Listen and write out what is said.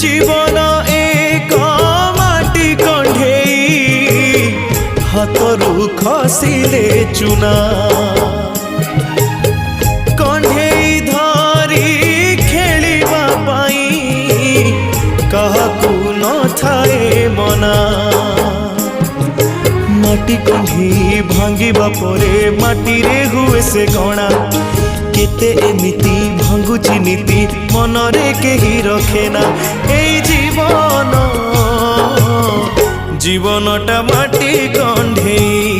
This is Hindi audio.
जीवन एक माटी कंढेई हाथरू खसिले चुना कंढेई धरी खेलिबा पाई काहाकू न थाए मना माटी कंढी भांगिबा परे माटी रे हुए से गणा केते एमिति भांगुची नीति मनरे केही रखेना एई जीवन जीवनटा माटी कंढेई।